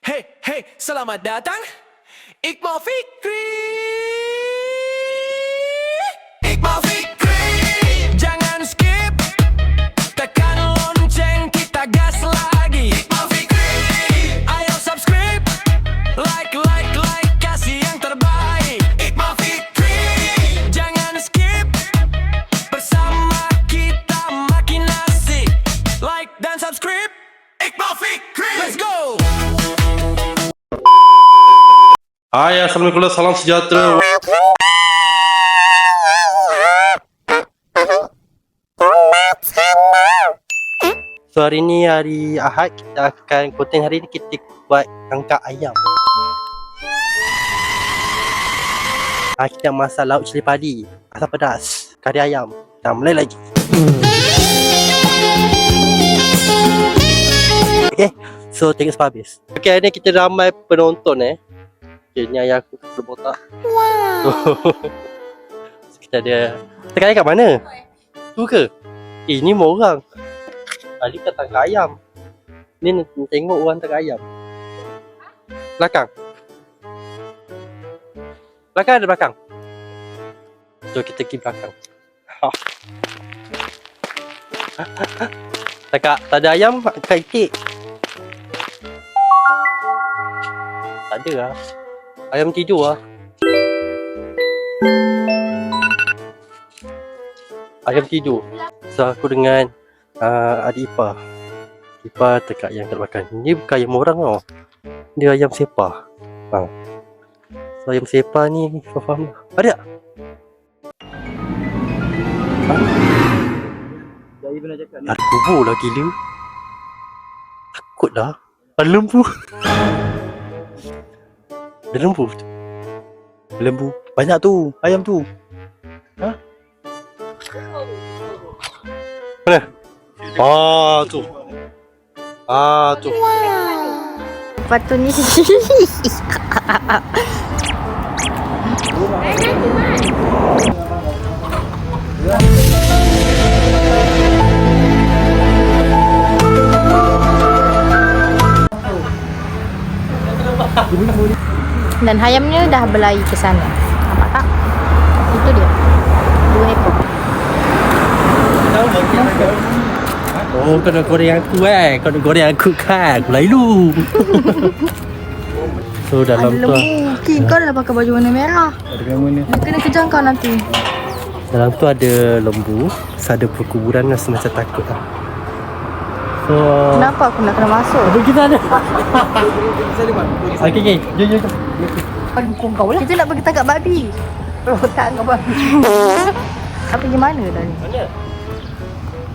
Hey, hey, selamat datang Iqmal Fikri. Iqmal Fikri. Jangan skip, tekan lonceng, kita gas lagi. Iqmal Fikri. Ayo subscribe, like, kasih yang terbaik. Iqmal Fikri. Jangan skip, bersama kita makin asik. Like dan subscribe, Iqmal Fikri. Let's go. Hai, Assalamualaikum, salam sejahtera. So hari ni hari Ahad, kita akan konten hari ni kita buat tangkap ayam. Kita masak lauk cili padi, asam pedas, kari ayam dan mulai lagi. Okay, so tengok sampai habis. Okay, hari ni kita ramai penonton Okay, ni ayah aku berbotak. Wow. Kita ada. Tekan kat mana? Tu ke? Ni mau orang. Ali kat tangkap ayam. Ni tengok orang tangkap ayam. Belakang. Belakang ada belakang. Jom kita pergi belakang. Tak ada ayam kat itik. Tak ada lah. Ayam tidur lah. Ayam tidur. So aku dengan adik ipar. Ipar dekat ayam kat belakang. Ni bukan ayam orang tau. Dia ayam sepa. So ayam sepa ni faham. Ada tak? Ada kubur lah gila. Takut lah. Ada lembu. Ada lembu tu. Lembu. Banyak tu. Ayam tu. Ha? Mana? Tu. Tu. Patut ni. Dan ayamnya dah berlari ke sana. Nampak tak? Itu dia. 2 ekor. Oh, kau nak goreng aku Kau nak goreng aku kan. Aku lalu. So dalam tu King, kau dah pakai baju warna merah. Kena kejar kau nanti. Dalam tu ada lembu. So ada perkuburan rasa macam takut lah. So Kenapa aku nak kena masuk? pergi sana. Okay. Jom. Dukung kau lah. Kita nak pergi tangkap babi. Tak tangkap babi. Apa pergi mana tadi? Mana?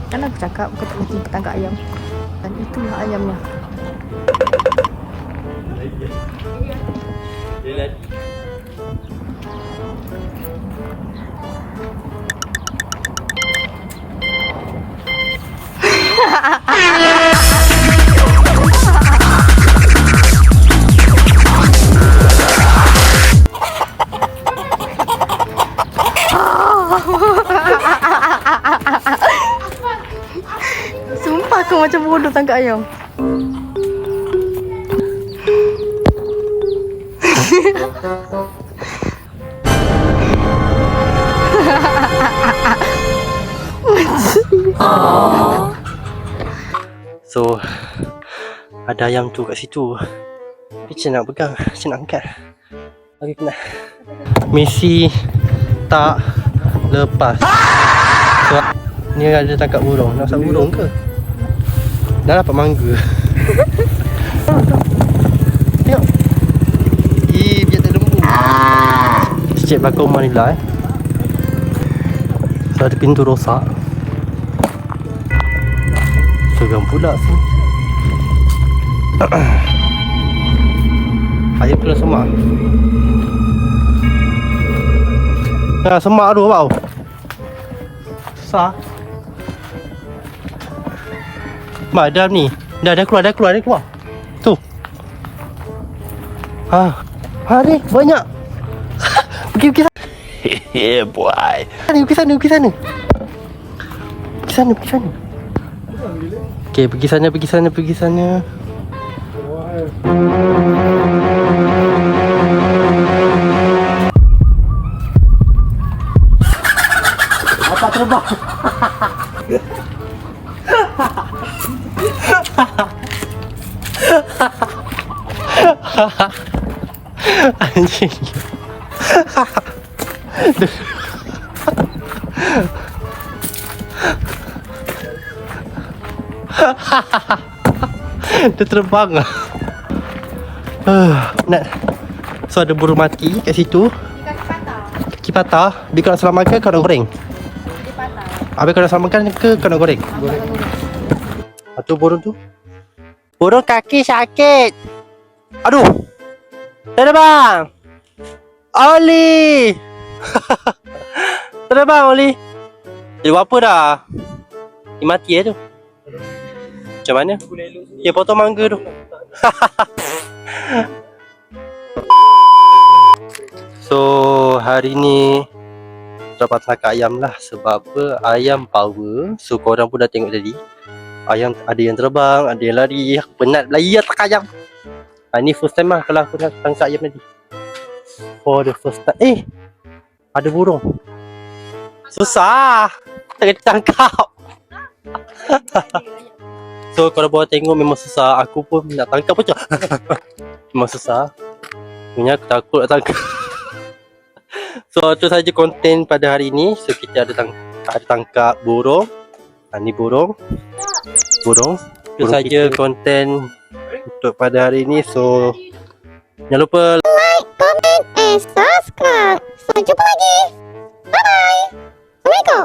Kan aku cakap kau tak pergi tangkap ayam. Dan itulah ayamnya. Sumpah aku macam bodoh tangkap ayam. So ada ayam tu kat situ. Macam nak pegang, macam nak angkat. Okay, kena. Misi tak lepas. So ni ada tangkap burung. Nak tangkap burung ke? Dah dapat mangga. Tengok. Biar tak lembu. Cek belakang rumah ni lah So ada pintu rosak. Seram pula sini. Ayam kena semak. Semak tu tau. Susah. Mak dah ni. Dah keluar. Tu. Ni banyak. Pergi sana. Yeah boy. Pergi sana. Okay, pergi sana. Anjing. Dia terbang lah. Nak. So ada burung mati kat situ. Kaki patah. Habis kau nak selamatkan, kau nak goreng. Habis kau nak selamatkan ke kau nak goreng? Satu burung tu. Burung kaki sakit. Aduh. Terbang. Oli. Terbang Oli. Jadi apa dah? Dia mati tu. Macam mana? Dia potong mangga tu. So hari ni dapat tangkap ayam lah. Sebab apa? Ayam power. So korang pun dah tengok tadi. Ayam ada yang terbang, ada yang lari. Penat berlari lah tangkap ayam. Ni first time lah kalau aku nak tangkap ayam tadi. For the first time. Ada burung. Susah. Tak kena tangkap. So kalau boleh tengok memang susah. Aku pun nak tangkap macam memang susah. Sebenarnya aku takut nak tangkap. So itu saja konten pada hari ini. So kita ada tangkap burung. Ni burung. Itu saja konten untuk pada hari ini. So jangan lupa like, comment, and subscribe. Sampai jumpa lagi. Bye bye. Assalamualaikum.